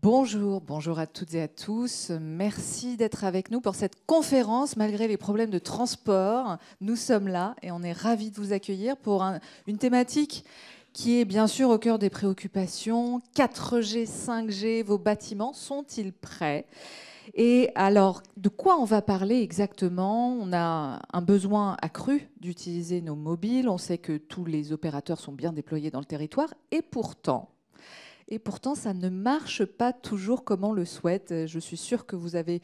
Bonjour, bonjour à toutes et à tous. Merci d'être avec nous pour cette conférence. Malgré les problèmes de transport, nous sommes là et on est ravis de vous accueillir pour une thématique qui est bien sûr au cœur des préoccupations. 4G, 5G, vos bâtiments sont-ils prêts ? Et alors, de quoi on va parler exactement? On a un besoin accru d'utiliser nos mobiles. On sait que tous les opérateurs sont bien déployés dans le territoire. Et pourtant, ça ne marche pas toujours comme on le souhaite. Je suis sûre que vous avez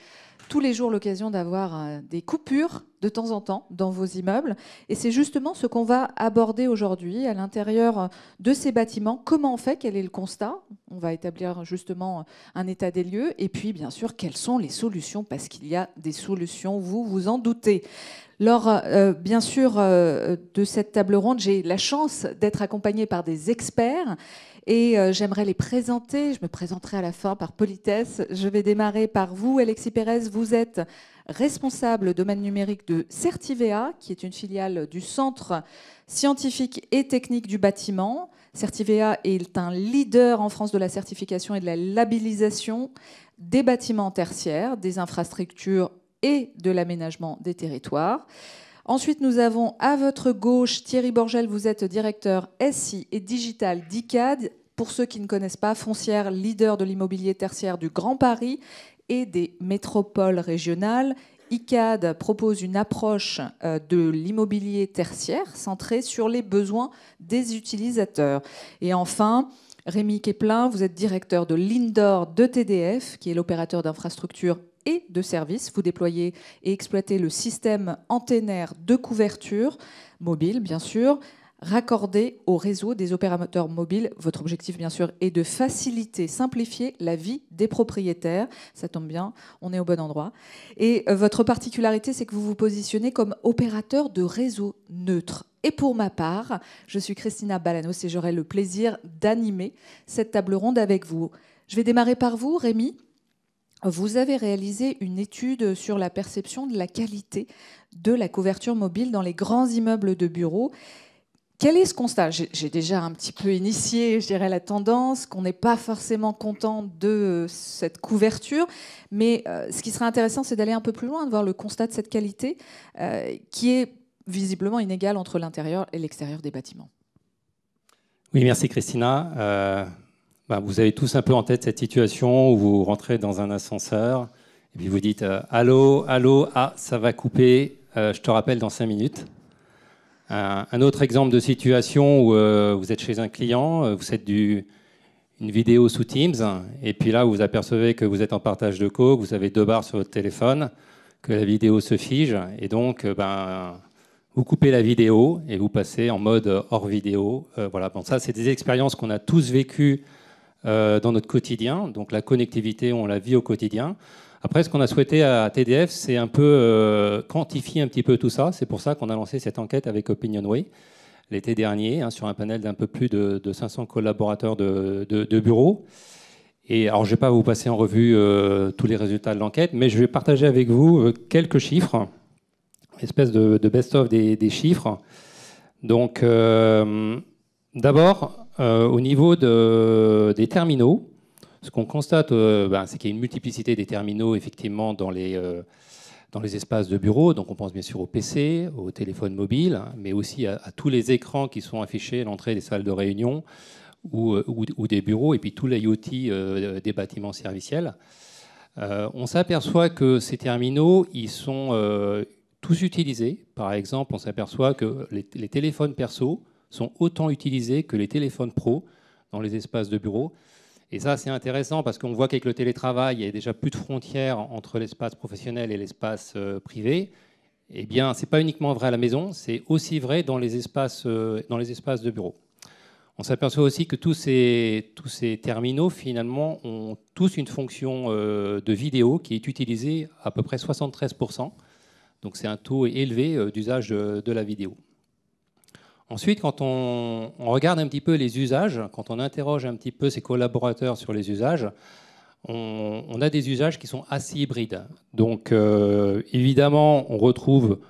tous les jours l'occasion d'avoir des coupures de temps en temps dans vos immeubles. Et c'est justement ce qu'on va aborder aujourd'hui à l'intérieur de ces bâtiments. Comment on fait? Quel est le constat? On va établir justement un état des lieux. Et puis, bien sûr, quelles sont les solutions? Parce qu'il y a des solutions, vous vous en doutez. Lors, bien sûr, de cette table ronde, j'ai la chance d'être accompagnée par des experts. Et j'aimerais les présenter. Je me présenterai à la fin par politesse. Je vais démarrer par vous, Alexis Pérez. Vous êtes responsable domaine numérique de Certivea, qui est une filiale du Centre scientifique et technique du bâtiment. Certivea est un leader en France de la certification et de la labellisation des bâtiments tertiaires, des infrastructures et de l'aménagement des territoires. Ensuite, nous avons à votre gauche Thierry Borgel, vous êtes directeur SI et digital d'ICAD. Pour ceux qui ne connaissent pas, Foncière, leader de l'immobilier tertiaire du Grand Paris et des métropoles régionales. ICAD propose une approche de l'immobilier tertiaire centrée sur les besoins des utilisateurs. Et enfin, Rémi Keplin, vous êtes directeur de l'Indoor de TDF, qui est l'opérateur d'infrastructures et de services. Vous déployez et exploitez le système antennaire de couverture mobile, bien sûr, raccordé au réseau des opérateurs mobiles. Votre objectif, bien sûr, est de faciliter, simplifier la vie des propriétaires. Ça tombe bien, on est au bon endroit. Et votre particularité, c'est que vous vous positionnez comme opérateur de réseau neutre. Et pour ma part, je suis Christina Balanos et j'aurai le plaisir d'animer cette table ronde avec vous. Je vais démarrer par vous, Rémi. Vous avez réalisé une étude sur la perception de la qualité de la couverture mobile dans les grands immeubles de bureaux. Quel est ce constat? J'ai déjà un petit peu initié, je dirais, la tendance, qu'on n'est pas forcément content de cette couverture. Mais ce qui serait intéressant, c'est d'aller un peu plus loin, de voir le constat de cette qualité qui est visiblement inégale entre l'intérieur et l'extérieur des bâtiments. Oui, merci Christina. Vous avez tous un peu en tête cette situation où vous rentrez dans un ascenseur et puis vous dites allô, allô, ah, ça va couper, je te rappelle dans 5 minutes. Un autre exemple de situation où vous êtes chez un client, vous faites une vidéo sous Teams et puis là, vous apercevez que vous êtes en partage de co, que vous avez 2 barres sur votre téléphone, que la vidéo se fige et donc vous coupez la vidéo et vous passez en mode hors vidéo. Voilà. Bon, ça, c'est des expériences qu'on a tous vécues dans notre quotidien. Donc la connectivité, on la vit au quotidien. Après, ce qu'on a souhaité à TDF, c'est un peu quantifier un petit peu tout ça. C'est pour ça qu'on a lancé cette enquête avec OpinionWay l'été dernier, sur un panel d'un peu plus de 500 collaborateurs de bureaux. Et alors, je ne vais pas vous passer en revue tous les résultats de l'enquête, mais je vais partager avec vous quelques chiffres, une espèce de best-of des chiffres. Donc, d'abord, au niveau des terminaux, ce qu'on constate, c'est qu'il y a une multiplicité des terminaux, effectivement, dans les espaces de bureau. Donc, on pense bien sûr aux PC, aux téléphones mobiles, mais aussi à tous les écrans qui sont affichés à l'entrée des salles de réunion ou des bureaux, et puis tout l'IoT des bâtiments serviciels. On s'aperçoit que ces terminaux, ils sont tous utilisés. Par exemple, on s'aperçoit que les téléphones perso sont autant utilisés que les téléphones pro dans les espaces de bureau. Et ça, c'est intéressant parce qu'on voit qu'avec le télétravail, il n'y a déjà plus de frontières entre l'espace professionnel et l'espace privé. Eh bien, ce n'est pas uniquement vrai à la maison, c'est aussi vrai dans les espaces de bureau. On s'aperçoit aussi que tous ces terminaux, finalement, ont tous une fonction de vidéo qui est utilisée à peu près 73%. Donc, c'est un taux élevé d'usage de la vidéo. Ensuite, quand on regarde un petit peu les usages, quand on interroge un petit peu ses collaborateurs sur les usages, on a des usages qui sont assez hybrides. Donc, évidemment, on retrouve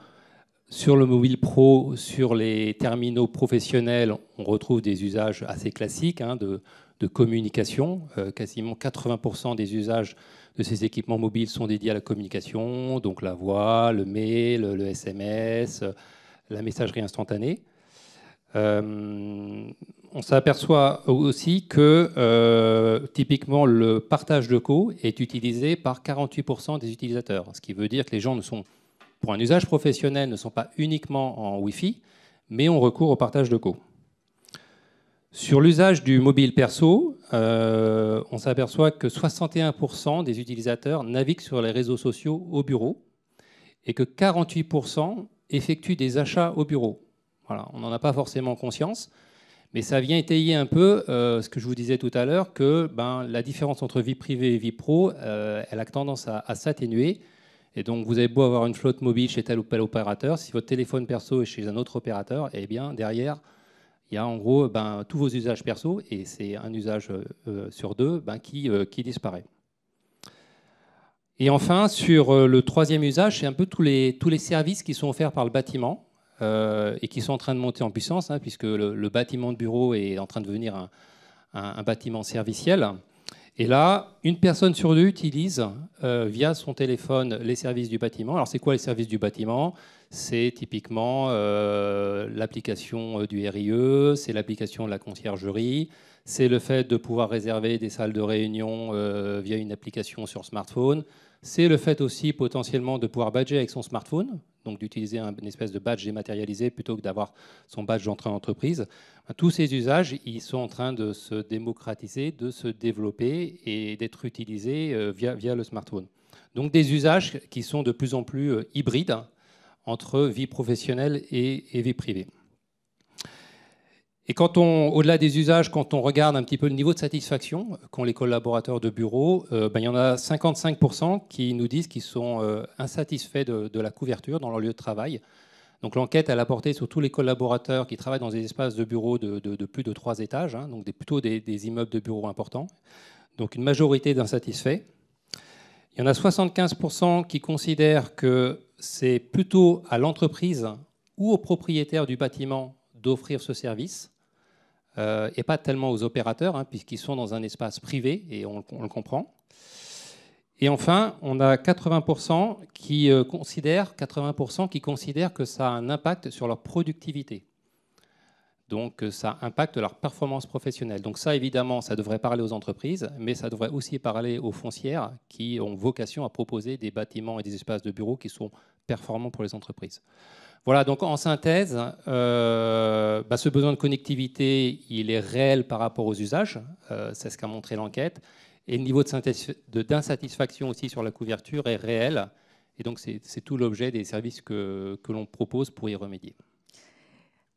sur le mobile pro, sur les terminaux professionnels, on retrouve des usages assez classiques, de de communication. Quasiment 80% des usages de ces équipements mobiles sont dédiés à la communication, donc la voix, le mail, le SMS, la messagerie instantanée. On s'aperçoit aussi que typiquement le partage de co est utilisé par 48% des utilisateurs, ce qui veut dire que les gens ne sont, pour un usage professionnel, ne sont pas uniquement en Wi-Fi, mais ont recours au partage de co. Sur l'usage du mobile perso, on s'aperçoit que 61% des utilisateurs naviguent sur les réseaux sociaux au bureau et que 48% effectuent des achats au bureau. Voilà, on n'en a pas forcément conscience, mais ça vient étayer un peu ce que je vous disais tout à l'heure, que la différence entre vie privée et vie pro, elle a tendance à s'atténuer. Et donc, vous avez beau avoir une flotte mobile chez tel ou tel opérateur, si votre téléphone perso est chez un autre opérateur, eh bien, derrière, il y a en gros tous vos usages perso, et c'est un usage sur deux qui disparaît. Et enfin, sur le troisième usage, c'est un peu tous les services qui sont offerts par le bâtiment et qui sont en train de monter en puissance, puisque le bâtiment de bureau est en train de devenir un bâtiment serviciel. Et là, une personne sur deux utilise via son téléphone les services du bâtiment. Alors, c'est quoi les services du bâtiment? C'est typiquement l'application du RIE, c'est l'application de la conciergerie, c'est le fait de pouvoir réserver des salles de réunion via une application sur smartphone, c'est le fait aussi potentiellement de pouvoir badger avec son smartphone, donc d'utiliser une espèce de badge dématérialisé plutôt que d'avoir son badge d'entrée en entreprise. Tous ces usages, ils sont en train de se démocratiser, de se développer et d'être utilisés via le smartphone. Donc des usages qui sont de plus en plus hybrides entre vie professionnelle et vie privée. Et au-delà des usages, quand on regarde un petit peu le niveau de satisfaction qu'ont les collaborateurs de bureau, il y en a 55% qui nous disent qu'ils sont insatisfaits de la couverture dans leur lieu de travail. Donc l'enquête, elle a porté sur tous les collaborateurs qui travaillent dans des espaces de bureaux de plus de 3 étages, donc plutôt des immeubles de bureaux importants. Donc une majorité d'insatisfaits. Il y en a 75% qui considèrent que c'est plutôt à l'entreprise ou au propriétaire du bâtiment d'offrir ce service, et pas tellement aux opérateurs, puisqu'ils sont dans un espace privé, et on le comprend. Et enfin, on a 80% qui considèrent que ça a un impact sur leur productivité. Donc ça impacte leur performance professionnelle. Donc ça, évidemment, ça devrait parler aux entreprises, mais ça devrait aussi parler aux foncières qui ont vocation à proposer des bâtiments et des espaces de bureaux qui sont performants pour les entreprises. Voilà, donc en synthèse, ce besoin de connectivité, il est réel par rapport aux usages, c'est ce qu'a montré l'enquête, et le niveau d'insatisfaction aussi sur la couverture est réel, et donc c'est tout l'objet des services que l'on propose pour y remédier.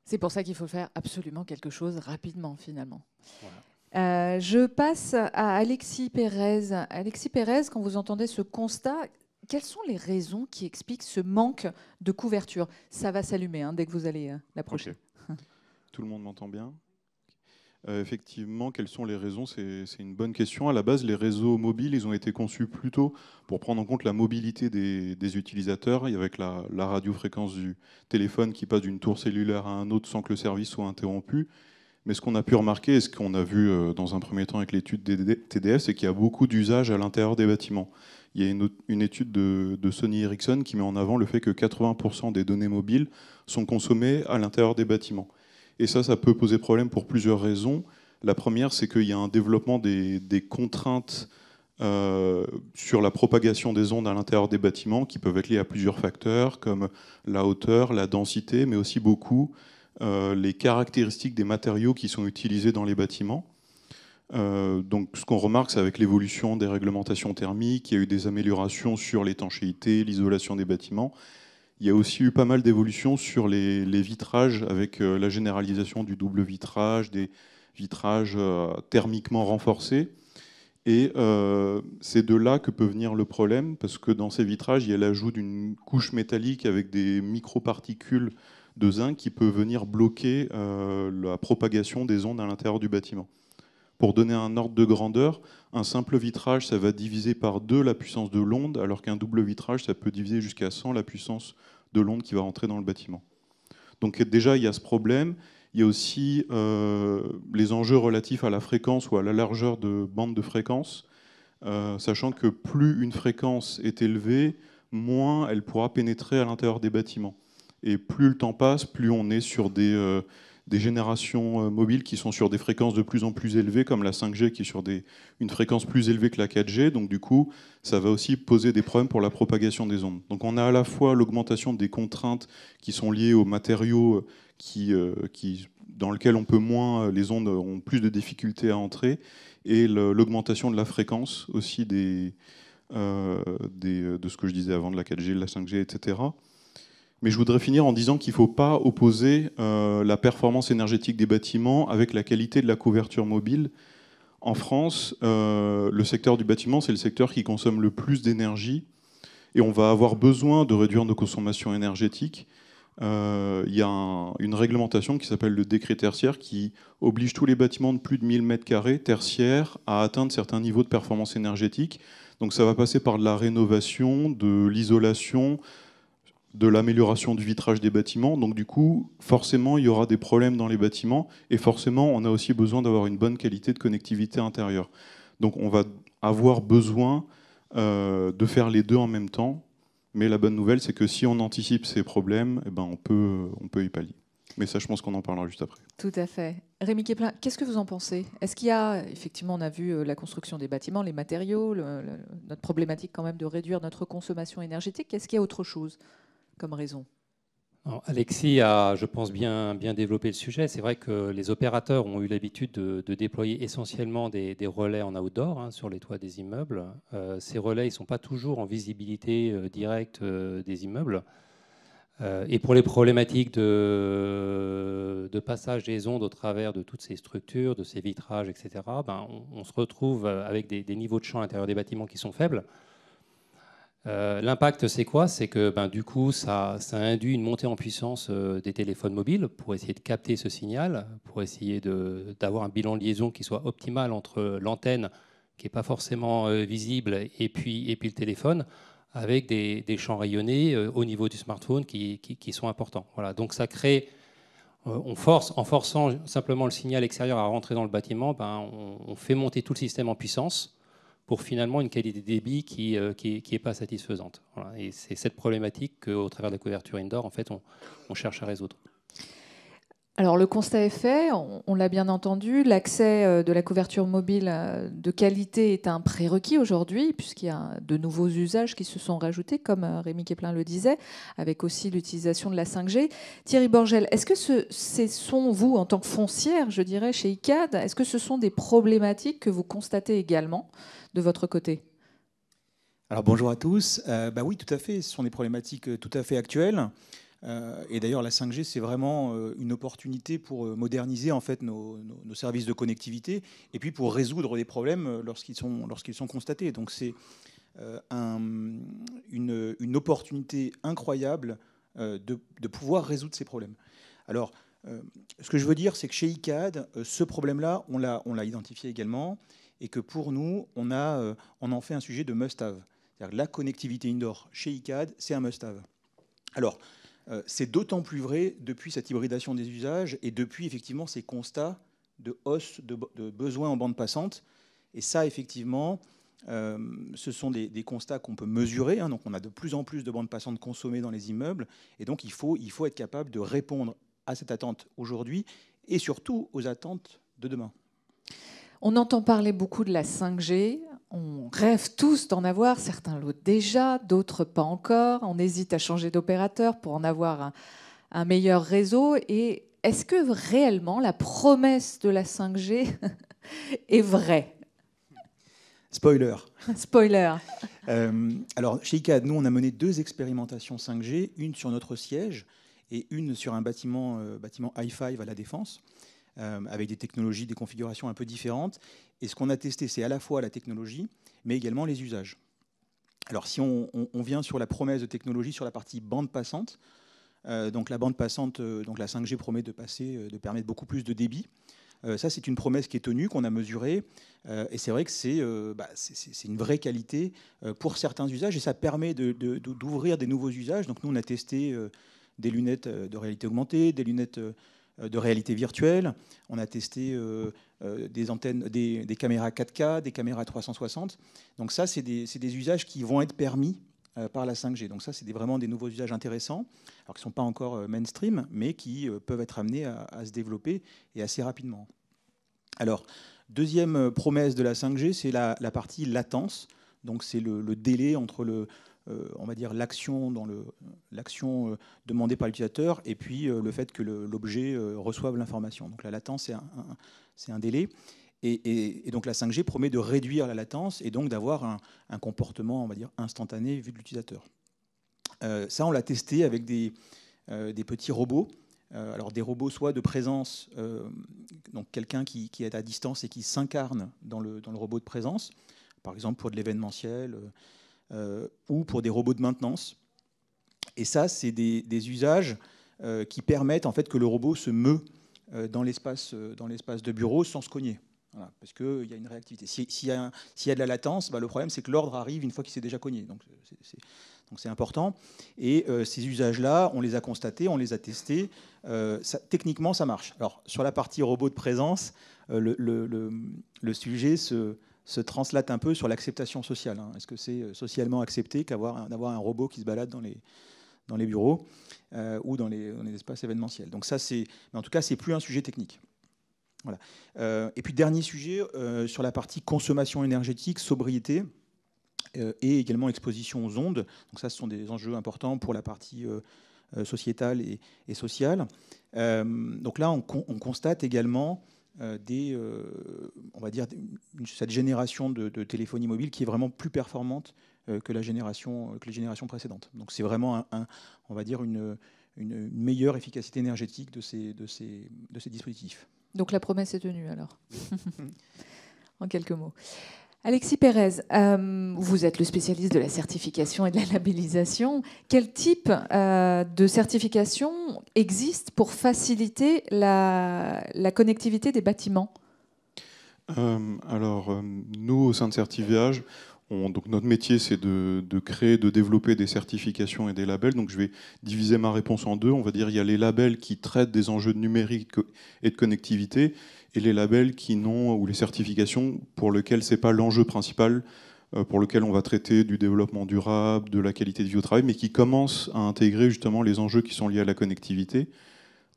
C'est pour ça qu'il faut faire absolument quelque chose rapidement, finalement. Voilà. Je passe à Alexis Pérez. Alexis Pérez, quand vous entendez ce constat, quelles sont les raisons qui expliquent ce manque de couverture? Ça va s'allumer dès que vous allez l'approcher. Okay. Tout le monde m'entend bien? Effectivement, quelles sont les raisons? C'est une bonne question. À la base, les réseaux mobiles, ils ont été conçus plutôt pour prendre en compte la mobilité des utilisateurs, et avec la radiofréquence du téléphone qui passe d'une tour cellulaire à un autre sans que le service soit interrompu. Mais ce qu'on a pu remarquer, et ce qu'on a vu dans un premier temps avec l'étude des TDF, c'est qu'il y a beaucoup d'usages à l'intérieur des bâtiments. Il y a une étude de Sony Ericsson qui met en avant le fait que 80% des données mobiles sont consommées à l'intérieur des bâtiments. Et ça peut poser problème pour plusieurs raisons. La première, c'est qu'il y a un développement des contraintes sur la propagation des ondes à l'intérieur des bâtiments qui peuvent être liées à plusieurs facteurs, comme la hauteur, la densité, mais aussi beaucoup les caractéristiques des matériaux qui sont utilisés dans les bâtiments. Donc, ce qu'on remarque, c'est avec l'évolution des réglementations thermiques, il y a eu des améliorations sur l'étanchéité, l'isolation des bâtiments. Il y a aussi eu pas mal d'évolutions sur les vitrages, avec la généralisation du double vitrage, des vitrages thermiquement renforcés. Et c'est de là que peut venir le problème, parce que dans ces vitrages, il y a l'ajout d'une couche métallique avec des microparticules de zinc qui peut venir bloquer la propagation des ondes à l'intérieur du bâtiment. Pour donner un ordre de grandeur, un simple vitrage, ça va diviser par 2 la puissance de l'onde, alors qu'un double vitrage, ça peut diviser jusqu'à 100 la puissance de l'onde qui va rentrer dans le bâtiment. Donc déjà, il y a ce problème. Il y a aussi les enjeux relatifs à la fréquence ou à la largeur de bande de fréquence, sachant que plus une fréquence est élevée, moins elle pourra pénétrer à l'intérieur des bâtiments. Et plus le temps passe, plus on est sur des générations mobiles qui sont sur des fréquences de plus en plus élevées, comme la 5G qui est sur une fréquence plus élevée que la 4G. Donc du coup, ça va aussi poser des problèmes pour la propagation des ondes. Donc on a à la fois l'augmentation des contraintes qui sont liées aux matériaux dans lesquels les ondes ont plus de difficultés à entrer, et l'augmentation de la fréquence aussi de ce que je disais avant, de la 4G, de la 5G, etc. Mais je voudrais finir en disant qu'il ne faut pas opposer la performance énergétique des bâtiments avec la qualité de la couverture mobile. En France, le secteur du bâtiment, c'est le secteur qui consomme le plus d'énergie, et on va avoir besoin de réduire nos consommations énergétiques. Il y a une réglementation qui s'appelle le décret tertiaire qui oblige tous les bâtiments de plus de 1000 m² tertiaires à atteindre certains niveaux de performance énergétique. Donc ça va passer par de la rénovation, de l'isolation, de l'amélioration du vitrage des bâtiments. Donc du coup, forcément, il y aura des problèmes dans les bâtiments, et forcément, on a aussi besoin d'avoir une bonne qualité de connectivité intérieure. Donc on va avoir besoin de faire les deux en même temps. Mais la bonne nouvelle, c'est que si on anticipe ces problèmes, eh ben on peut y pallier. Mais ça, je pense qu'on en parlera juste après. Tout à fait. Rémi Quéplin, qu'est-ce que vous en pensez? Est-ce qu'il y a, effectivement, on a vu la construction des bâtiments, les matériaux, notre problématique quand même de réduire notre consommation énergétique. Est-ce qu'il y a autre chose comme raison? Alors, Alexis a, je pense, bien développé le sujet. C'est vrai que les opérateurs ont eu l'habitude de déployer essentiellement des relais en outdoor, sur les toits des immeubles. Ces relais, ils ne sont pas toujours en visibilité directe des immeubles. Et pour les problématiques de passage des ondes au travers de toutes ces structures, de ces vitrages, etc., on se retrouve avec des niveaux de champ à l'intérieur des bâtiments qui sont faibles. L'impact, c'est quoi? C'est que du coup, ça induit une montée en puissance des téléphones mobiles pour essayer de capter ce signal, pour essayer d'avoir un bilan de liaison qui soit optimal entre l'antenne, qui n'est pas forcément visible, et puis le téléphone, avec des champs rayonnés au niveau du smartphone qui sont importants. Voilà. Donc ça crée, en forçant simplement le signal extérieur à rentrer dans le bâtiment, on fait monter tout le système en puissance, pour finalement une qualité de débit qui est pas satisfaisante. Voilà. Et c'est cette problématique qu'au travers de la couverture indoor, en fait, on cherche à résoudre. Alors le constat est fait, on l'a bien entendu, l'accès de la couverture mobile de qualité est un prérequis aujourd'hui, puisqu'il y a de nouveaux usages qui se sont rajoutés, comme Rémi Quéplin le disait, avec aussi l'utilisation de la 5G. Thierry Borgel, est-ce que ce sont, vous, en tant que foncière, je dirais, chez ICAD, est-ce que ce sont des problématiques que vous constatez également de votre côté? Alors bonjour à tous. Oui, tout à fait. Ce sont des problématiques tout à fait actuelles. Et d'ailleurs, la 5G, c'est vraiment une opportunité pour moderniser en fait nos services de connectivité, et puis pour résoudre des problèmes lorsqu'ils sont constatés. Donc c'est une opportunité incroyable de pouvoir résoudre ces problèmes. Alors, ce que je veux dire, c'est que chez ICAD, ce problème-là, on l'a identifié également, et que pour nous, on en fait un sujet de must-have. C'est-à-dire que la connectivité indoor chez ICAD, c'est un must-have. Alors, c'est d'autant plus vrai depuis cette hybridation des usages et depuis effectivement ces constats de hausse de besoins en bande passante. Et ça, effectivement, ce sont des constats qu'on peut mesurer. Donc, on a de plus en plus de bandes passantes consommées dans les immeubles. Et donc, il faut être capable de répondre à cette attente aujourd'hui et surtout aux attentes de demain. On entend parler beaucoup de la 5G, on rêve tous d'en avoir, certains l'ont déjà, d'autres pas encore, on hésite à changer d'opérateur pour en avoir un meilleur réseau. Et est-ce que réellement la promesse de la 5G est vraie? Spoiler. Spoiler. Alors, chez ICAD, nous, on a mené 2 expérimentations 5G, une sur notre siège et une sur un bâtiment i5 à La Défense, avec des technologies, des configurations un peu différentes. Et ce qu'on a testé, c'est à la fois la technologie, mais également les usages. Alors, si on vient sur la promesse de technologie, sur la partie bande passante, donc la bande passante, donc la 5G promet de permettre beaucoup plus de débit. Ça, c'est une promesse qui est tenue, qu'on a mesurée. Et c'est vrai que c'est une vraie qualité pour certains usages. Et ça permet d'ouvrir des nouveaux usages. Donc, nous, on a testé des lunettes de réalité augmentée, des lunettes de réalité virtuelle. On a testé des antennes, des caméras 4K, des caméras 360. Donc ça, c'est des usages qui vont être permis par la 5G. Donc ça, c'est vraiment des nouveaux usages intéressants, alors qui ne sont pas encore mainstream, mais qui peuvent être amenés à se développer et assez rapidement. Alors, deuxième promesse de la 5G, c'est la partie latence. Donc c'est le délai entre on va dire l'action demandée par l'utilisateur et puis le fait que l'objet reçoive l'information. Donc la latence, c'est un délai. Et donc la 5G promet de réduire la latence et donc d'avoir un comportement, on va dire, instantané vu de l'utilisateur. Ça, on l'a testé avec des petits robots. Alors des robots soit de présence, donc quelqu'un qui est à distance et qui s'incarne dans le robot de présence, par exemple pour de l'événementiel, ou pour des robots de maintenance. Et ça, c'est des usages qui permettent en fait que le robot se meut dans l'espace de bureau sans se cogner. Voilà, parce qu'il y a une réactivité. S'il y a de la latence, le problème c'est que l'ordre arrive une fois qu'il s'est déjà cogné. Donc c'est important. Et ces usages-là, on les a constatés, on les a testés. Techniquement, ça marche. Alors sur la partie robot de présence, le sujet se translate un peu sur l'acceptation sociale. Est-ce que c'est socialement accepté d'avoir un robot qui se balade dans les bureaux ou dans les espaces événementiels? Donc ça, mais en tout cas, c'est plus un sujet technique. Voilà. Et puis dernier sujet sur la partie consommation énergétique, sobriété et également exposition aux ondes. Donc ça, ce sont des enjeux importants pour la partie sociétale et sociale. Donc là, on constate également on va dire cette génération de téléphonie mobile qui est vraiment plus performante que les générations précédentes. Donc c'est vraiment on va dire une meilleure efficacité énergétique de ces dispositifs. Donc la promesse est tenue alors, en quelques mots. Alexis Pérez, vous êtes le spécialiste de la certification et de la labellisation. Quel type de certification existe pour faciliter la connectivité des bâtiments ? Alors, nous, au sein de Certiviage, donc notre métier, c'est de créer, de développer des certifications et des labels. Donc, je vais diviser ma réponse en deux. On va dire il y a les labels qui traitent des enjeux de numérique et de connectivité, et les labels ou les certifications pour lesquels c'est pas l'enjeu principal, pour lequel on va traiter du développement durable, de la qualité de vie au travail, mais qui commencent à intégrer justement les enjeux qui sont liés à la connectivité.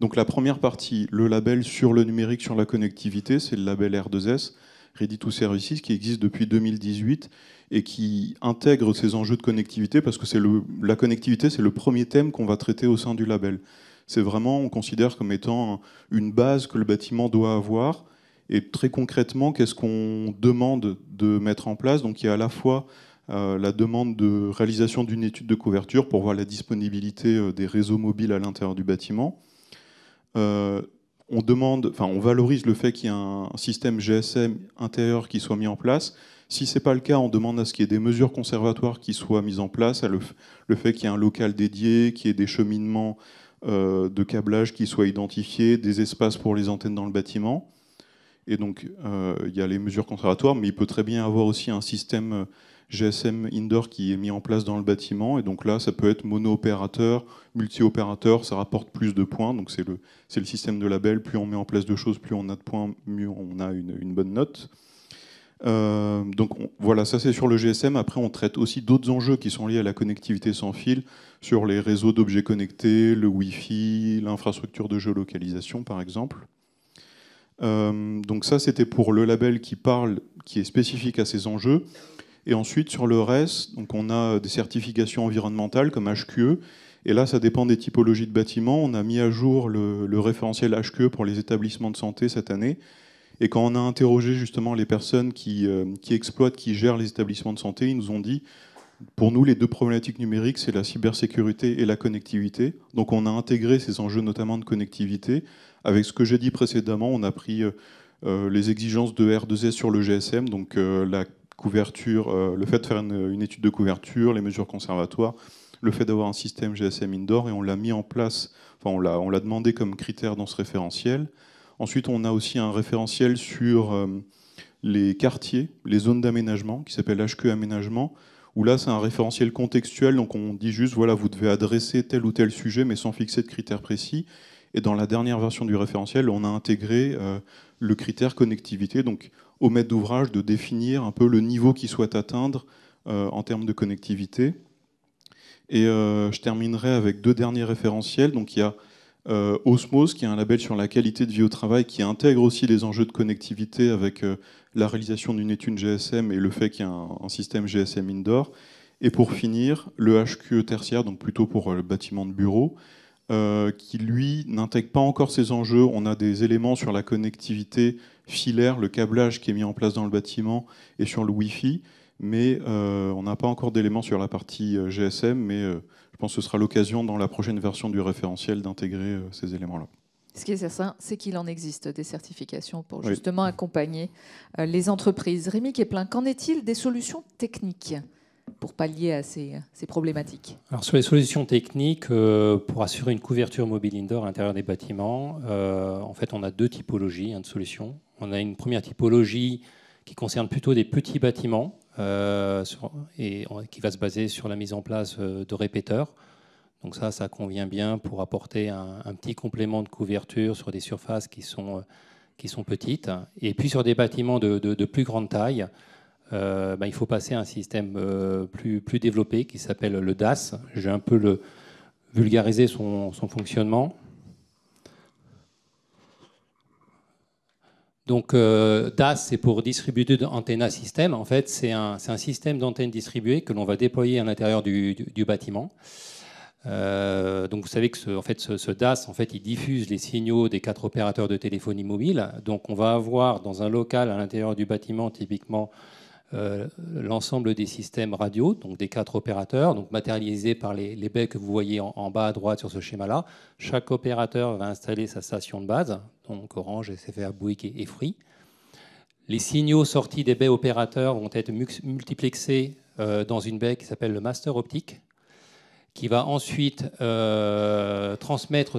Donc la première partie, le label sur le numérique, sur la connectivité, c'est le label R2S, Ready to Services, qui existe depuis 2018 et qui intègre ces enjeux de connectivité parce que la connectivité, c'est le premier thème qu'on va traiter au sein du label. C'est vraiment, on considère comme étant une base que le bâtiment doit avoir. Et très concrètement, qu'est-ce qu'on demande de mettre en place? Donc il y a à la fois la demande de réalisation d'une étude de couverture pour voir la disponibilité des réseaux mobiles à l'intérieur du bâtiment. On valorise le fait qu'il y ait un système GSM intérieur qui soit mis en place. Si ce n'est pas le cas, on demande à ce qu'il y ait des mesures conservatoires qui soient mises en place, le fait qu'il y ait un local dédié, qu'il y ait des cheminements de câblage qui soient identifiés, des espaces pour les antennes dans le bâtiment. Et donc, il y a les mesures conservatoires, mais il peut très bien avoir aussi un système GSM indoor qui est mis en place dans le bâtiment. Et donc là, ça peut être mono-opérateur, multi-opérateur, ça rapporte plus de points. Donc c'est le système de label. Plus on met en place de choses, plus on a de points, mieux on a une bonne note. Voilà, ça c'est sur le GSM. Après, on traite aussi d'autres enjeux qui sont liés à la connectivité sans fil, sur les réseaux d'objets connectés, le Wi-Fi, l'infrastructure de géolocalisation, par exemple. Donc ça, c'était pour le label qui est spécifique à ces enjeux. Et ensuite, sur le reste, donc on a des certifications environnementales comme HQE. Et là, ça dépend des typologies de bâtiments. On a mis à jour le référentiel HQE pour les établissements de santé cette année. Et quand on a interrogé justement les personnes qui exploitent, qui gèrent les établissements de santé, ils nous ont dit, pour nous, les deux problématiques numériques, c'est la cybersécurité et la connectivité. Donc on a intégré ces enjeux notamment de connectivité. Avec ce que j'ai dit précédemment, on a pris les exigences de R2S sur le GSM, donc la couverture, le fait de faire une étude de couverture, les mesures conservatoires, le fait d'avoir un système GSM indoor, et on l'a mis en place, on l'a demandé comme critère dans ce référentiel. Ensuite, on a aussi un référentiel sur les quartiers, les zones d'aménagement, qui s'appelle HQE aménagement, où là, c'est un référentiel contextuel, donc on dit juste, voilà, vous devez adresser tel ou tel sujet, mais sans fixer de critères précis. Et dans la dernière version du référentiel, on a intégré le critère connectivité, donc au maître d'ouvrage de définir un peu le niveau qu'il souhaite atteindre en termes de connectivité. Et je terminerai avec 2 derniers référentiels. Donc il y a Osmose, qui est un label sur la qualité de vie au travail, qui intègre aussi les enjeux de connectivité avec la réalisation d'une étude GSM et le fait qu'il y a un système GSM indoor. Et pour finir, le HQE tertiaire, donc plutôt pour le bâtiment de bureau, qui lui n'intègre pas encore ces enjeux. On a des éléments sur la connectivité filaire, le câblage qui est mis en place dans le bâtiment et sur le Wi-Fi, mais on n'a pas encore d'éléments sur la partie GSM, mais je pense que ce sera l'occasion dans la prochaine version du référentiel d'intégrer ces éléments-là. Ce qui est certain, c'est qu'il en existe des certifications pour justement accompagner les entreprises. Rémi Quéplin, qu'en est-il des solutions techniques pour pallier à ces problématiques? Alors sur les solutions techniques, pour assurer une couverture mobile indoor à l'intérieur des bâtiments, en fait, on a 2 typologies de solutions. On a une première typologie qui concerne plutôt des petits bâtiments et qui va se baser sur la mise en place de répéteurs. Donc ça convient bien pour apporter un petit complément de couverture sur des surfaces qui sont petites. Et puis sur des bâtiments de plus grande taille, il faut passer à un système plus développé qui s'appelle le DAS. Je vais un peu vulgariser son fonctionnement. Donc DAS, c'est pour Distributed Antenna System. En fait, c'est un système d'antennes distribuées que l'on va déployer à l'intérieur du bâtiment. Donc vous savez que ce DAS, il diffuse les signaux des 4 opérateurs de téléphonie mobile. Donc on va avoir dans un local à l'intérieur du bâtiment typiquement l'ensemble des systèmes radio, donc des 4 opérateurs, donc matérialisés par les baies que vous voyez en bas à droite sur ce schéma-là. Chaque opérateur va installer sa station de base, donc Orange, SFR, Bouygues et Free. Les signaux sortis des baies opérateurs vont être multiplexés dans une baie qui s'appelle le master optique, qui va ensuite transmettre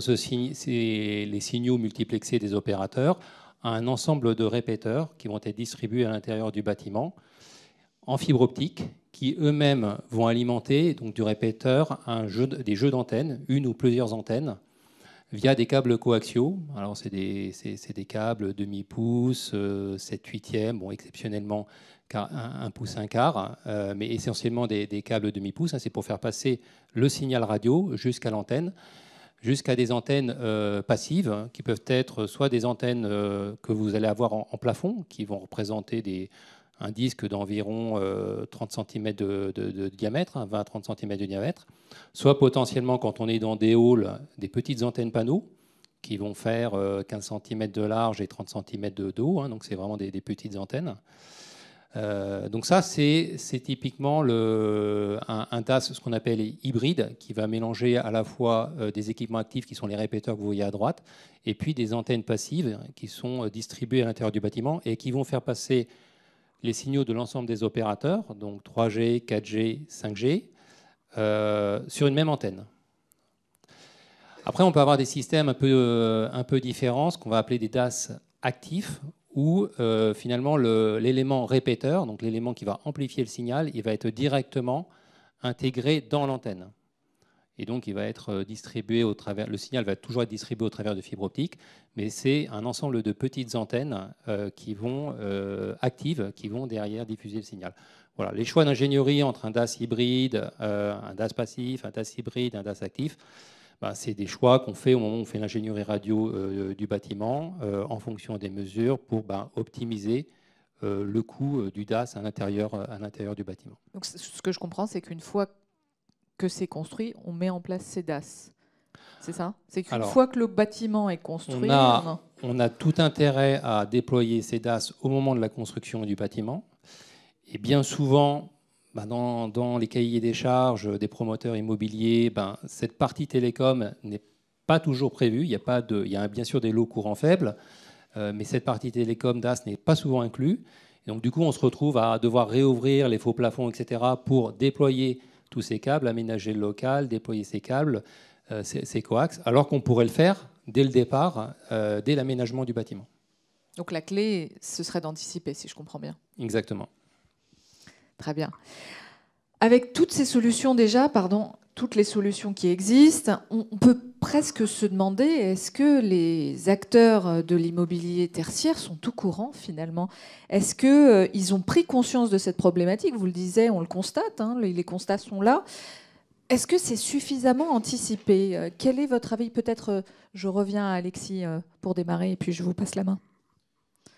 les signaux multiplexés des opérateurs à un ensemble de répéteurs qui vont être distribués à l'intérieur du bâtiment en fibre optique, qui eux-mêmes vont alimenter donc, du répéteur des jeux d'antennes, une ou plusieurs antennes, via des câbles coaxiaux. Alors c'est des câbles demi-pouce, 7/8e, bon, exceptionnellement 1 pouce 1/4, mais essentiellement des câbles demi-pouce. C'est pour faire passer le signal radio jusqu'à l'antenne, jusqu'à des antennes passives, qui peuvent être soit des antennes que vous allez avoir en plafond, qui vont représenter un disque d'environ 30 cm de diamètre, 20 à 30 cm de diamètre, soit potentiellement, quand on est dans des halls, des petites antennes panneaux qui vont faire 15 cm de large et 30 cm de haut, donc c'est vraiment des petites antennes. Donc ça, c'est typiquement un DAS, ce qu'on appelle hybride, qui va mélanger à la fois des équipements actifs, qui sont les répéteurs que vous voyez à droite, et puis des antennes passives qui sont distribuées à l'intérieur du bâtiment et qui vont faire passer les signaux de l'ensemble des opérateurs, donc 3G, 4G, 5G, sur une même antenne. Après, on peut avoir des systèmes un peu différents, ce qu'on va appeler des DAS actifs, où finalement l'élément répéteur, donc l'élément qui va amplifier le signal, il va être directement intégré dans l'antenne. Et donc il va être distribué le signal va toujours être distribué au travers de fibres optiques, mais c'est un ensemble de petites antennes actives qui vont derrière diffuser le signal. Voilà, les choix d'ingénierie entre un DAS hybride, un DAS passif, un DAS hybride, un DAS actif, c'est des choix qu'on fait au moment où on fait l'ingénierie radio du bâtiment en fonction des mesures pour optimiser le coût du DAS à l'intérieur du bâtiment. Donc, ce que je comprends, c'est qu'une fois que c'est construit, on met en place ces DAS. C'est ça? C'est qu'une fois que le bâtiment est construit... On a tout intérêt à déployer ces DAS au moment de la construction du bâtiment. Et bien souvent, dans les cahiers des charges des promoteurs immobiliers, cette partie télécom n'est pas toujours prévue. Il y a bien sûr des lots courants faibles, mais cette partie télécom DAS n'est pas souvent inclue. Et donc du coup, on se retrouve à devoir réouvrir les faux plafonds, etc., pour déployer tous ces câbles, aménager le local, déployer ces câbles, ces coax, alors qu'on pourrait le faire dès le départ, dès l'aménagement du bâtiment. Donc la clé, ce serait d'anticiper, si je comprends bien. Exactement. Très bien. Avec toutes ces solutions déjà, toutes les solutions qui existent. On peut presque se demander, est-ce que les acteurs de l'immobilier tertiaire sont tout courants finalement? Est-ce qu'ils ont pris conscience de cette problématique? Vous le disiez, on le constate, hein, les constats sont là. Est-ce que c'est suffisamment anticipé? Quel est votre avis? Peut-être je reviens à Alexis pour démarrer et puis je vous passe la main.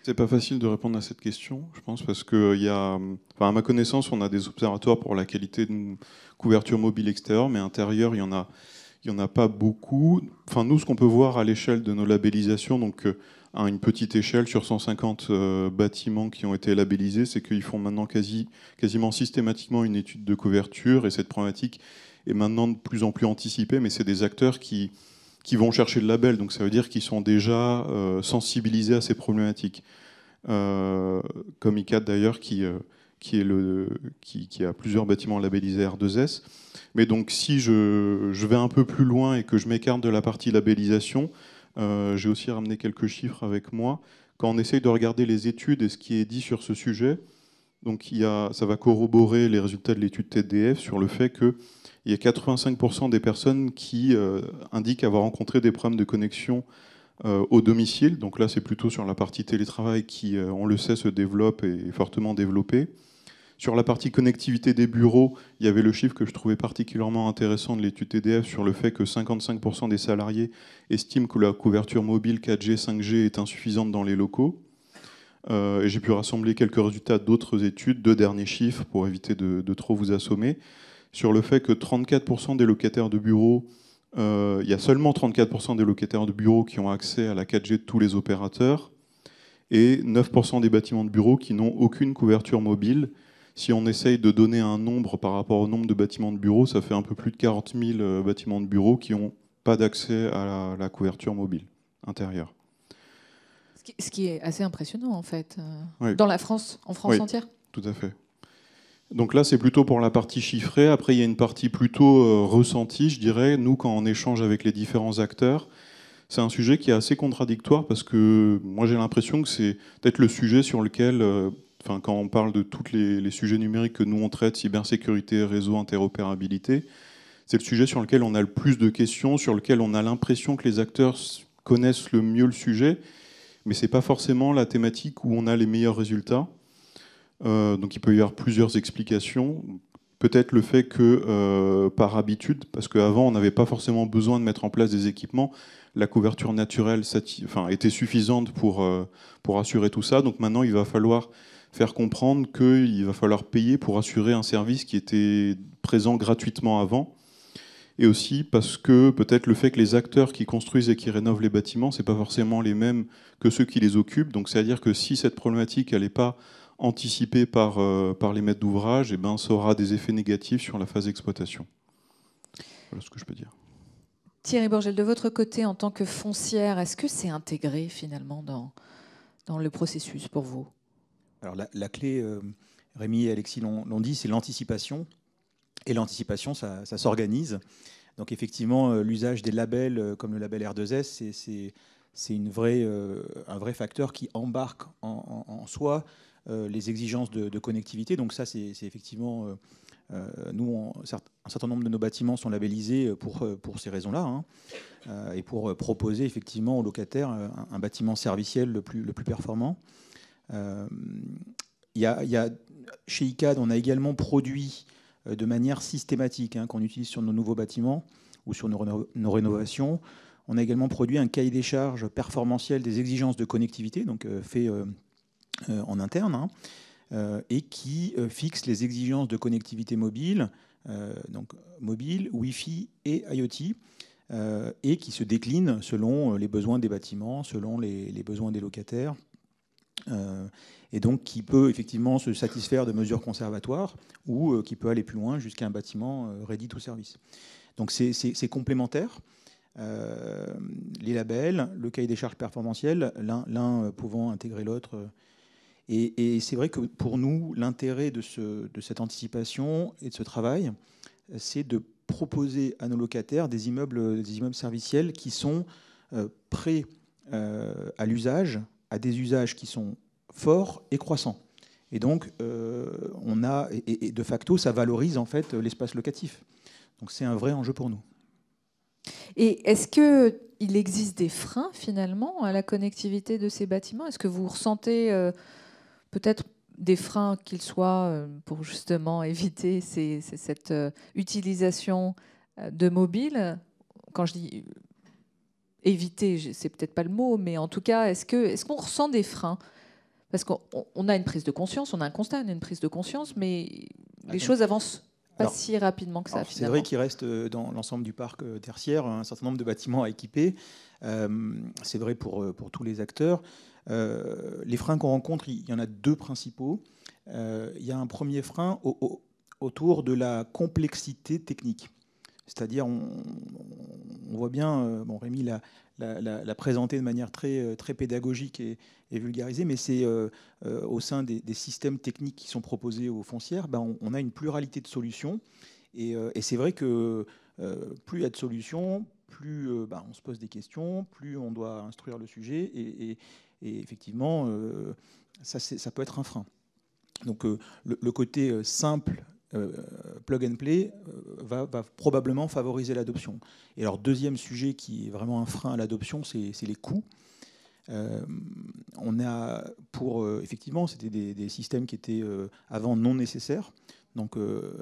C'est pas facile de répondre à cette question, je pense, parce que à ma connaissance, on a des observatoires pour la qualité de couverture mobile extérieure, mais intérieure, il y en a pas beaucoup. Enfin, nous, ce qu'on peut voir à l'échelle de nos labellisations, donc à une petite échelle sur 150 bâtiments qui ont été labellisés, c'est qu'ils font maintenant quasiment systématiquement une étude de couverture, et cette problématique est maintenant de plus en plus anticipée, mais c'est des acteurs qui vont chercher le label, donc ça veut dire qu'ils sont déjà sensibilisés à ces problématiques. Comme ICAD d'ailleurs, qui a plusieurs bâtiments labellisés R2S. Mais donc si je vais un peu plus loin et que je m'écarte de la partie labellisation, j'ai aussi ramené quelques chiffres avec moi. Quand on essaye de regarder les études et ce qui est dit sur ce sujet, donc ça va corroborer les résultats de l'étude TDF sur le fait qu'il y a 85% des personnes qui indiquent avoir rencontré des problèmes de connexion au domicile. Donc là, c'est plutôt sur la partie télétravail qui, on le sait, se développe et est fortement développée. Sur la partie connectivité des bureaux, il y avait le chiffre que je trouvais particulièrement intéressant de l'étude TDF sur le fait que 55% des salariés estiment que la couverture mobile 4G, 5G est insuffisante dans les locaux. Et j'ai pu rassembler quelques résultats d'autres études, 2 derniers chiffres pour éviter de trop vous assommer, sur le fait que 34% des locataires de bureaux, il y a seulement 34% des locataires de bureaux qui ont accès à la 4G de tous les opérateurs, et 9% des bâtiments de bureaux qui n'ont aucune couverture mobile. Si on essaye de donner un nombre par rapport au nombre de bâtiments de bureaux, ça fait un peu plus de 40 000 bâtiments de bureaux qui n'ont pas d'accès à la couverture mobile intérieure. Ce qui est assez impressionnant, en fait, Oui. dans la France, en France entière. Tout à fait. Donc là, c'est plutôt pour la partie chiffrée. Après, il y a une partie plutôt ressentie, je dirais. Nous, quand on échange avec les différents acteurs, c'est un sujet qui est assez contradictoire parce que moi, j'ai l'impression que c'est peut-être le sujet sur lequel, quand on parle de tous les sujets numériques que nous, on traite, cybersécurité, réseau, interopérabilité, c'est le sujet sur lequel on a le plus de questions, sur lequel on a l'impression que les acteurs connaissent le mieux le sujet, mais ce n'est pas forcément la thématique où on a les meilleurs résultats. Donc il peut y avoir plusieurs explications. Peut-être le fait que, par habitude, parce qu'avant on n'avait pas forcément besoin de mettre en place des équipements, la couverture naturelle était suffisante pour assurer tout ça. Donc maintenant il va falloir faire comprendre qu'il va falloir payer pour assurer un service qui était présent gratuitement avant. Et aussi parce que peut-être le fait que les acteurs qui construisent et qui rénovent les bâtiments, ce n'est pas forcément les mêmes que ceux qui les occupent. Donc c'est-à-dire que si cette problématique n'est pas anticipée par les maîtres d'ouvrage, eh ben, ça aura des effets négatifs sur la phase d'exploitation. Voilà ce que je peux dire. Thierry Bourgel, de votre côté, en tant que foncière, est-ce que c'est intégré finalement dans le processus pour vous? Alors la clé, Rémi et Alexis l'ont dit, c'est l'anticipation. Et l'anticipation, ça s'organise. Donc effectivement, l'usage des labels comme le label R2S, c'est un vrai facteur qui embarque en soi les exigences de connectivité. Donc ça, c'est effectivement... nous, un certain nombre de nos bâtiments sont labellisés pour ces raisons-là, hein, et pour proposer effectivement aux locataires un bâtiment serviciel le plus performant. Chez ICAD, on a également produit de manière systématique, qu'on utilise sur nos nouveaux bâtiments ou sur nos rénovations. On a également produit un cahier des charges performantiel des exigences de connectivité, donc fait en interne, et qui fixe les exigences de connectivité mobile, donc mobile, Wi-Fi et IoT, et qui se décline selon les besoins des bâtiments, selon les besoins des locataires. Et donc qui peut effectivement se satisfaire de mesures conservatoires ou qui peut aller plus loin jusqu'à un bâtiment ready to service. Donc c'est complémentaire. Les labels, le cahier des charges performantiel, l'un pouvant intégrer l'autre. Et c'est vrai que pour nous, l'intérêt de cette anticipation et de ce travail, c'est de proposer à nos locataires des immeubles serviciels qui sont prêts à l'usage, à des usages qui sont forts et croissants. Et donc, de facto, ça valorise en fait l'espace locatif. Donc c'est un vrai enjeu pour nous. Et est-ce qu'il existe des freins finalement à la connectivité de ces bâtiments? Est-ce que vous ressentez peut-être des freins qu'ils soient pour justement éviter cette utilisation de mobile? Quand je dis éviter, c'est peut-être pas le mot, mais en tout cas, est-ce qu'on ressent des freins? Parce qu'on a une prise de conscience, on a un constat, on a une prise de conscience, mais les choses avancent pas si rapidement que ça. C'est vrai qu'il reste dans l'ensemble du parc tertiaire un certain nombre de bâtiments à équiper. C'est vrai pour tous les acteurs. Les freins qu'on rencontre, il y en a deux principaux. Il y a un premier frein autour de la complexité technique. C'est-à-dire, on voit bien, Rémi l'a présenté de manière très pédagogique et vulgarisée, mais c'est au sein des systèmes techniques qui sont proposés aux foncières, on a une pluralité de solutions. Et c'est vrai que plus il y a de solutions, plus on se pose des questions, plus on doit instruire le sujet. Et effectivement, ça peut être un frein. Donc le côté simple, plug and play, va probablement favoriser l'adoption. Et alors, deuxième sujet qui est vraiment un frein à l'adoption, c'est les coûts. On a effectivement, c'était des systèmes qui étaient avant non nécessaires. Donc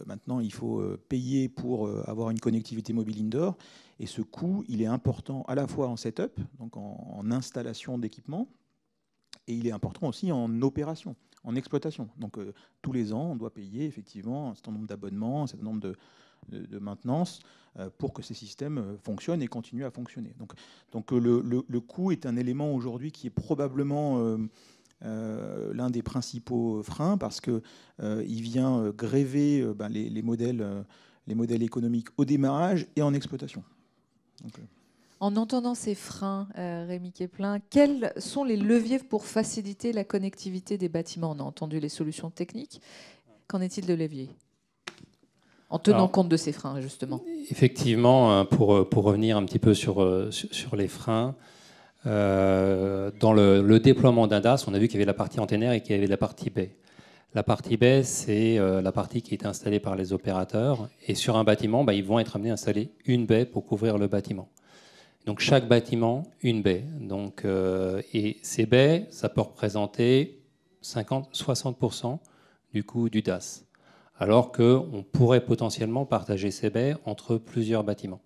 maintenant, il faut payer pour avoir une connectivité mobile indoor. Et ce coût, il est important à la fois en setup, donc en installation d'équipement, et il est important aussi en opération, en exploitation. Donc tous les ans, on doit payer effectivement un certain nombre d'abonnements, un certain nombre de maintenance pour que ces systèmes fonctionnent et continuent à fonctionner. Donc le coût est un élément aujourd'hui qui est probablement l'un des principaux freins parce qu'il vient gréver les modèles économiques au démarrage et en exploitation. Donc, en entendant ces freins, Rémi Quéplin, quels sont les leviers pour faciliter la connectivité des bâtiments? On a entendu les solutions techniques. Qu'en est-il de leviers? En tenant compte de ces freins, justement. Effectivement, pour revenir un petit peu sur les freins, dans le déploiement d'un DAS, on a vu qu'il y avait la partie antennaire et qu'il y avait la partie baie. La partie baie, c'est la partie qui est installée par les opérateurs. Et sur un bâtiment, ils vont être amenés à installer une baie pour couvrir le bâtiment. Donc chaque bâtiment, une baie. Donc, et ces baies, ça peut représenter 50-60% du coût du DAS. Alors qu'on pourrait potentiellement partager ces baies entre plusieurs bâtiments.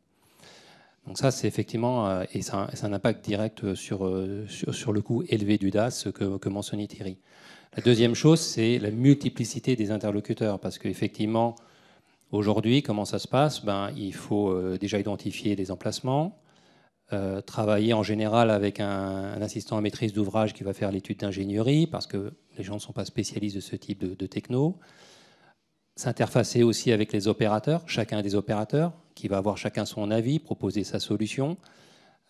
Donc ça, c'est effectivement, et ça a un impact direct sur le coût élevé du DAS que mentionnait Thierry. La deuxième chose, c'est la multiplicité des interlocuteurs, parce qu'effectivement, aujourd'hui, comment ça se passe? Il faut déjà identifier des emplacements, travailler en général avec un assistant à maîtrise d'ouvrage qui va faire l'étude d'ingénierie, parce que les gens ne sont pas spécialistes de ce type de techno. S'interfacer aussi avec les opérateurs, chacun des opérateurs, qui va avoir chacun son avis, proposer sa solution.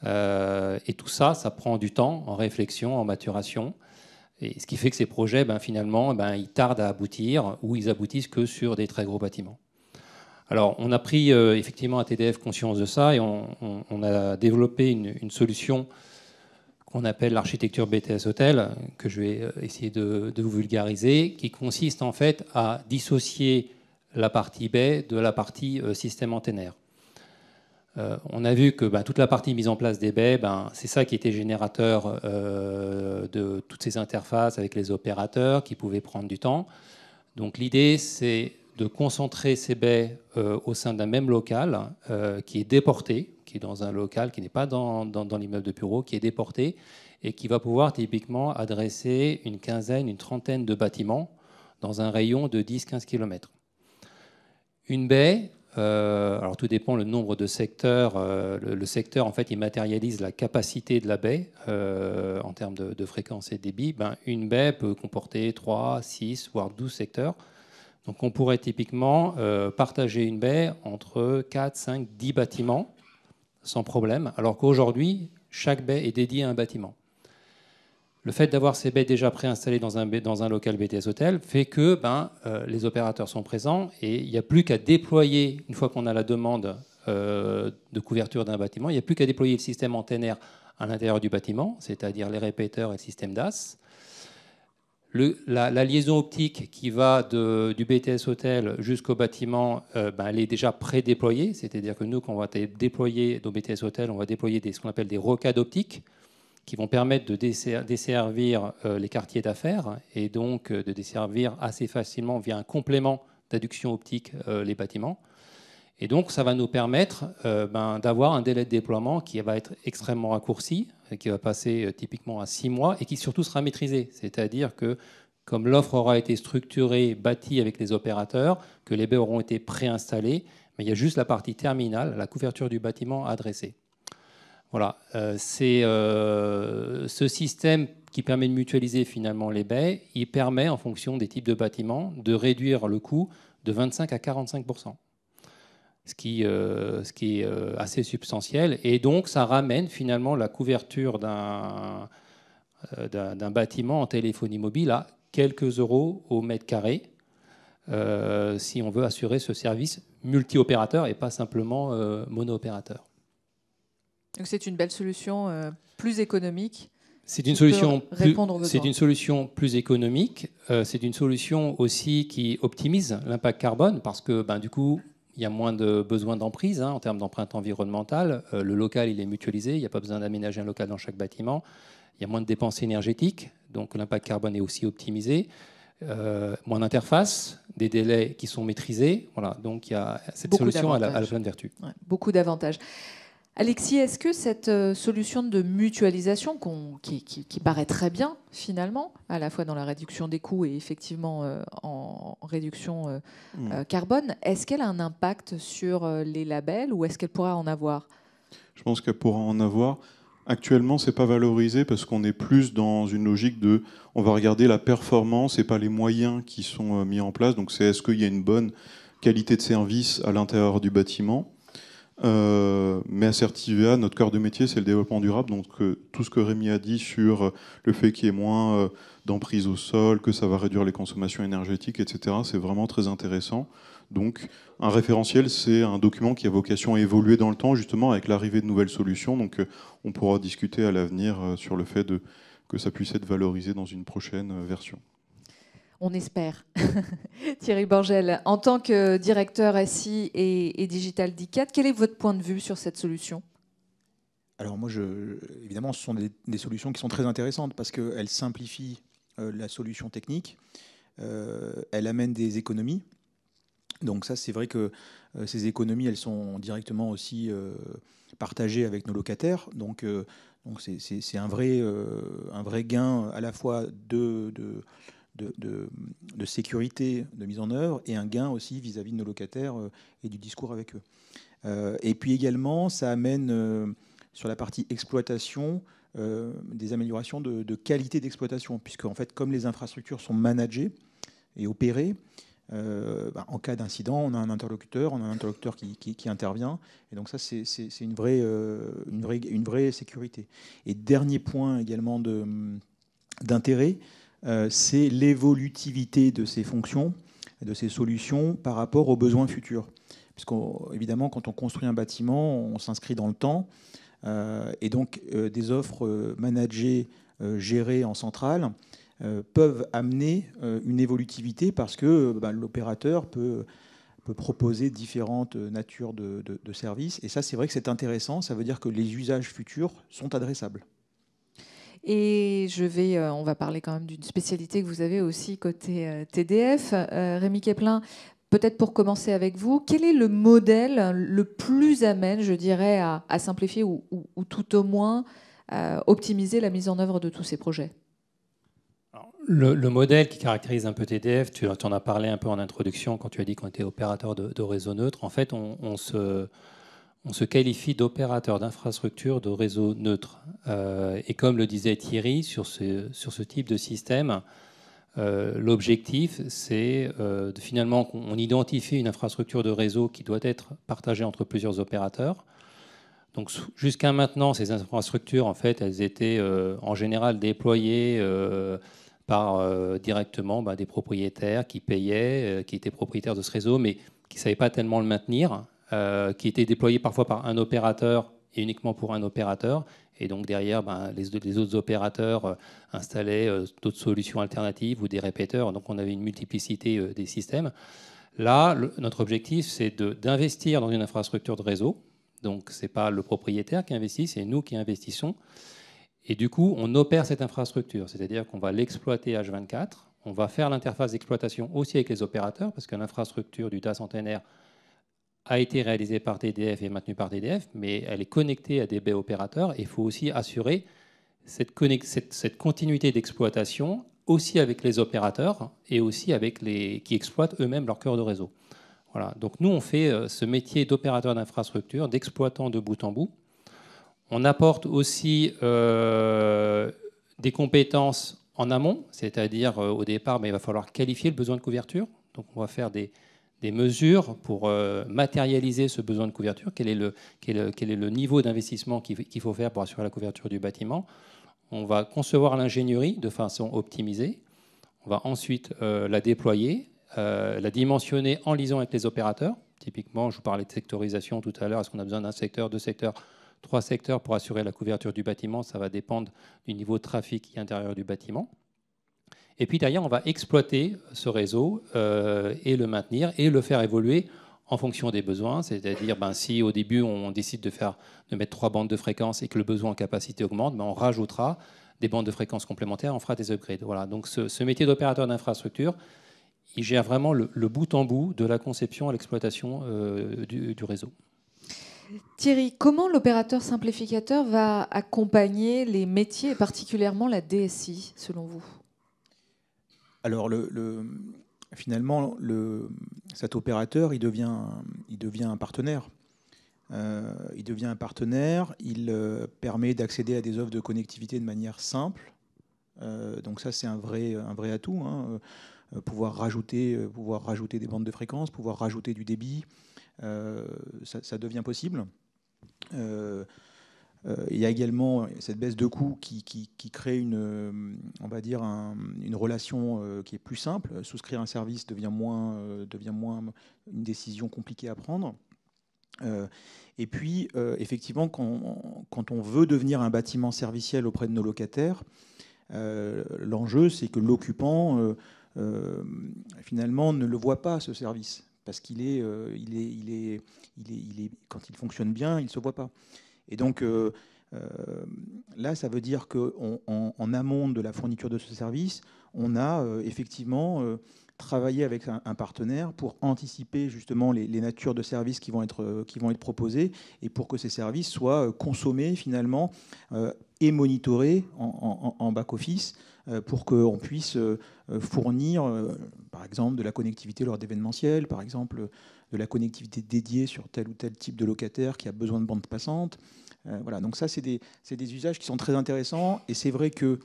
Et tout ça, ça prend du temps en réflexion, en maturation. Et ce qui fait que ces projets, finalement, ils tardent à aboutir ou ils aboutissent que sur des très gros bâtiments. Alors, on a pris effectivement à TDF conscience de ça et on a développé une solution qu'on appelle l'architecture BTS Hôtel, que je vais essayer de vous vulgariser, qui consiste en fait à dissocier la partie baie de la partie système antennaire. On a vu que toute la partie mise en place des baies, c'est ça qui était générateur de toutes ces interfaces avec les opérateurs qui pouvaient prendre du temps. Donc l'idée, c'est de concentrer ces baies au sein d'un même local qui est déporté, qui est dans un local qui n'est pas dans l'immeuble de bureau, qui est déporté et qui va pouvoir typiquement adresser une quinzaine, une trentaine de bâtiments dans un rayon de 10-15 km. Une baie, alors tout dépend le nombre de secteurs. Le secteur, en fait, il matérialise la capacité de la baie en termes de fréquence et de débit. Une baie peut comporter 3, 6, voire 12 secteurs. Donc on pourrait typiquement partager une baie entre 4, 5, 10 bâtiments sans problème, alors qu'aujourd'hui, chaque baie est dédiée à un bâtiment. Le fait d'avoir ces baies déjà préinstallées dans un local BTS Hôtel fait que les opérateurs sont présents et il n'y a plus qu'à déployer, une fois qu'on a la demande de couverture d'un bâtiment, il n'y a plus qu'à déployer le système antennaire à l'intérieur du bâtiment, c'est-à-dire les répéteurs et le système DAS. La liaison optique qui va du BTS hôtel jusqu'au bâtiment, elle est déjà pré-déployée. C'est-à-dire que nous, quand on va déployer nos BTS hôtel, on va déployer ce qu'on appelle des rocades optiques qui vont permettre de desservir les quartiers d'affaires et donc de desservir assez facilement via un complément d'adduction optique les bâtiments. Et donc, ça va nous permettre d'avoir un délai de déploiement qui va être extrêmement raccourci, qui va passer typiquement à 6 mois et qui surtout sera maîtrisé. C'est-à-dire que comme l'offre aura été structurée, bâtie avec les opérateurs, que les baies auront été préinstallés, mais il y a juste la partie terminale, la couverture du bâtiment à adresser. Voilà, c'est ce système qui permet de mutualiser finalement les baies. Il permet, en fonction des types de bâtiments, de réduire le coût de 25 à 45%. Ce qui est assez substantiel. Et donc, ça ramène finalement la couverture d'un bâtiment en téléphonie mobile à quelques euros au mètre carré, si on veut assurer ce service multi-opérateur et pas simplement mono-opérateur. Donc c'est une belle solution plus économique. C'est une solution plus économique. C'est une solution aussi qui optimise l'impact carbone parce que du coup, il y a moins de besoin d'emprise en termes d'empreinte environnementale. Le local, il est mutualisé. Il n'y a pas besoin d'aménager un local dans chaque bâtiment. Il y a moins de dépenses énergétiques. Donc l'impact carbone est aussi optimisé. Moins d'interfaces, des délais qui sont maîtrisés. Voilà. Donc il y a cette solution à la pleine vertu. Ouais, beaucoup d'avantages. Alexis, est-ce que cette solution de mutualisation qui paraît très bien finalement, à la fois dans la réduction des coûts et effectivement en réduction carbone, est-ce qu'elle a un impact sur les labels ou est-ce qu'elle pourra en avoir? Je pense qu'elle pourra en avoir. Actuellement, ce n'est pas valorisé parce qu'on est plus dans une logique de on va regarder la performance et pas les moyens qui sont mis en place. Donc c'est est-ce qu'il y a une bonne qualité de service à l'intérieur du bâtiment. Mais à Certivea, notre cœur de métier, c'est le développement durable. Donc tout ce que Rémi a dit sur le fait qu'il y ait moins d'emprise au sol, que ça va réduire les consommations énergétiques, etc., c'est vraiment très intéressant. Donc un référentiel, c'est un document qui a vocation à évoluer dans le temps, justement avec l'arrivée de nouvelles solutions. Donc on pourra discuter à l'avenir sur le fait que ça puisse être valorisé dans une prochaine version. On espère. Thierry Borgel, en tant que directeur SI et Digital d'ICAD, quel est votre point de vue sur cette solution? Alors moi, évidemment, ce sont des solutions qui sont très intéressantes parce qu'elles simplifient la solution technique, elles amènent des économies. Donc ça, c'est vrai que ces économies, elles sont directement aussi partagées avec nos locataires. Donc c'est un vrai gain à la fois de sécurité, de mise en œuvre, et un gain aussi vis-à-vis de nos locataires et du discours avec eux. Et puis également, ça amène sur la partie exploitation des améliorations de qualité d'exploitation, puisque en fait, comme les infrastructures sont managées et opérées, en cas d'incident, on a un interlocuteur qui intervient, et donc ça, c'est une vraie sécurité. Et dernier point également d'intérêt, c'est l'évolutivité de ces fonctions, de ces solutions par rapport aux besoins futurs. Puisqu'évidemment, quand on construit un bâtiment, on s'inscrit dans le temps. Et donc, des offres managées, gérées en centrale, peuvent amener une évolutivité parce que l'opérateur peut proposer différentes natures de services. Et ça, c'est vrai que c'est intéressant. Ça veut dire que les usages futurs sont adressables. Et on va parler quand même d'une spécialité que vous avez aussi côté TDF. Rémi Quéplin, peut-être pour commencer avec vous, quel est le modèle le plus amène, je dirais, à simplifier ou tout au moins optimiser la mise en œuvre de tous ces projets? Alors, le modèle qui caractérise un peu TDF, tu en as parlé un peu en introduction quand tu as dit qu'on était opérateur de réseau neutre. En fait, on se qualifie d'opérateur d'infrastructure de réseau neutre. Et comme le disait Thierry, sur ce type de système, l'objectif, c'est finalement qu'on identifie une infrastructure de réseau qui doit être partagée entre plusieurs opérateurs. Donc jusqu'à maintenant, ces infrastructures, en fait, elles étaient en général déployées par directement des propriétaires qui payaient, qui étaient propriétaires de ce réseau, mais qui ne savaient pas tellement le maintenir. Qui étaient déployés parfois par un opérateur et uniquement pour un opérateur. Et donc derrière, les autres opérateurs installaient d'autres solutions alternatives ou des répéteurs. Donc on avait une multiplicité des systèmes. Là, notre objectif, c'est d'investir dans une infrastructure de réseau. Donc ce n'est pas le propriétaire qui investit, c'est nous qui investissons. Et du coup, on opère cette infrastructure, c'est-à-dire qu'on va l'exploiter H24. On va faire l'interface d'exploitation aussi avec les opérateurs, parce que l'infrastructure du DAS centenaire a été réalisée par TDF et maintenue par TDF, mais elle est connectée à des baies opérateurs. Et il faut aussi assurer cette continuité d'exploitation aussi avec les opérateurs et aussi avec les qui exploitent eux-mêmes leur cœur de réseau. Voilà. Donc nous, on fait ce métier d'opérateur d'infrastructure, d'exploitant de bout en bout. On apporte aussi des compétences en amont, c'est-à-dire au départ, il va falloir qualifier le besoin de couverture. Donc on va faire des mesures pour matérialiser ce besoin de couverture. Quel est le niveau d'investissement qu'il faut faire pour assurer la couverture du bâtiment? On va concevoir l'ingénierie de façon optimisée. On va ensuite la déployer, la dimensionner en liaison avec les opérateurs. Typiquement, je vous parlais de sectorisation tout à l'heure. Est-ce qu'on a besoin d'un secteur, 2 secteurs, 3 secteurs pour assurer la couverture du bâtiment? Ça va dépendre du niveau de trafic intérieur du bâtiment. Et puis derrière, on va exploiter ce réseau et le maintenir et le faire évoluer en fonction des besoins. C'est-à-dire, si au début, on décide de mettre 3 bandes de fréquences et que le besoin en capacité augmente, on rajoutera des bandes de fréquences complémentaires, on fera des upgrades. Voilà. Donc ce métier d'opérateur d'infrastructure, il gère vraiment le bout en bout de la conception à l'exploitation du réseau. Thierry, comment l'opérateur simplificateur va accompagner les métiers et particulièrement la DSI, selon vous? Alors, finalement, cet opérateur, il devient un partenaire. Il devient un partenaire, il permet d'accéder à des offres de connectivité de manière simple. Donc ça, c'est un vrai atout. Hein. Pouvoir rajouter des bandes de fréquences, pouvoir rajouter du débit, ça devient possible. Il y a également cette baisse de coûts qui crée une relation qui est plus simple. Souscrire un service devient moins une décision compliquée à prendre. Et puis, effectivement, quand on veut devenir un bâtiment serviciel auprès de nos locataires, l'enjeu, c'est que l'occupant, finalement, ne le voit pas, ce service, parce quand il fonctionne bien, il ne se voit pas. Et donc, là, ça veut dire qu'en amont de la fourniture de ce service, on a effectivement travaillé avec un partenaire pour anticiper justement les natures de services qui vont être proposés et pour que ces services soient consommés finalement et monitorés en back-office pour qu'on puisse fournir, par exemple, de la connectivité lors d'événementiels, par exemple, de la connectivité dédiée sur tel ou tel type de locataire qui a besoin de bande passante. Voilà, donc ça, c'est des usages qui sont très intéressants. Et c'est vrai que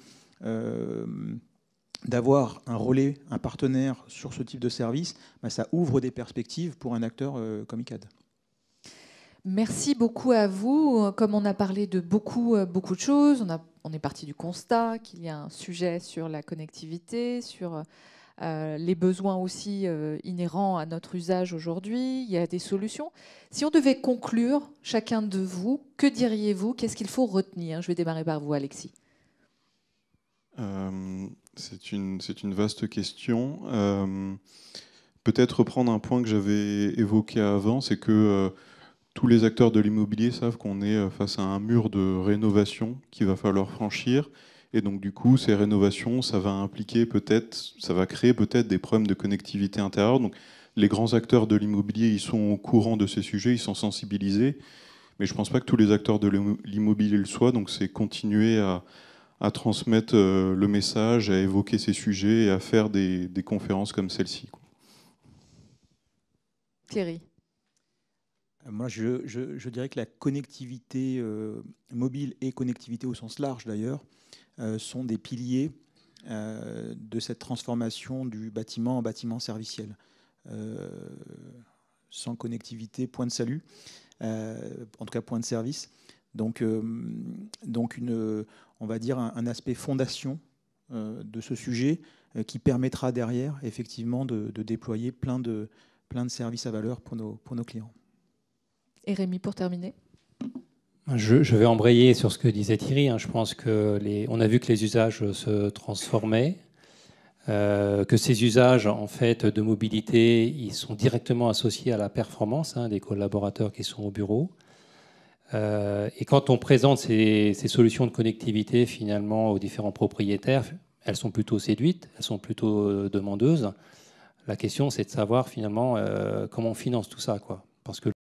d'avoir un relais, un partenaire sur ce type de service, ça ouvre des perspectives pour un acteur comme ICAD. Merci beaucoup à vous. Comme on a parlé de beaucoup de choses, on est parti du constat qu'il y a un sujet sur la connectivité, sur les besoins aussi inhérents à notre usage aujourd'hui. Il y a des solutions. Si on devait conclure, chacun de vous, que diriez-vous? Qu'est-ce qu'il faut retenir? Je vais démarrer par vous, Alexis. C'est une vaste question. Peut-être reprendre un point que j'avais évoqué avant, c'est que tous les acteurs de l'immobilier savent qu'on est face à un mur de rénovation qu'il va falloir franchir. Et donc, du coup, ces rénovations, ça va créer peut-être des problèmes de connectivité intérieure. Donc, les grands acteurs de l'immobilier, ils sont au courant de ces sujets, ils sont sensibilisés. Mais je ne pense pas que tous les acteurs de l'immobilier le soient. Donc, c'est continuer à transmettre le message, à évoquer ces sujets et à faire des conférences comme celle-ci. Thierry. Moi, je dirais que la connectivité mobile et connectivité au sens large, d'ailleurs, sont des piliers de cette transformation du bâtiment en bâtiment serviciel. Sans connectivité, point de salut, en tout cas point de service. Donc on va dire un aspect fondation de ce sujet qui permettra derrière, effectivement, de déployer plein de services à valeur pour nos clients. Et Rémi, pour terminer. Je vais embrayer sur ce que disait Thierry. Je pense on a vu que les usages se transformaient, que ces usages en fait, de mobilité ils sont directement associés à la performance des collaborateurs qui sont au bureau. Et quand on présente ces solutions de connectivité finalement aux différents propriétaires, elles sont plutôt séduites, elles sont plutôt demandeuses. La question, c'est de savoir finalement comment on finance tout ça, quoi. Parce que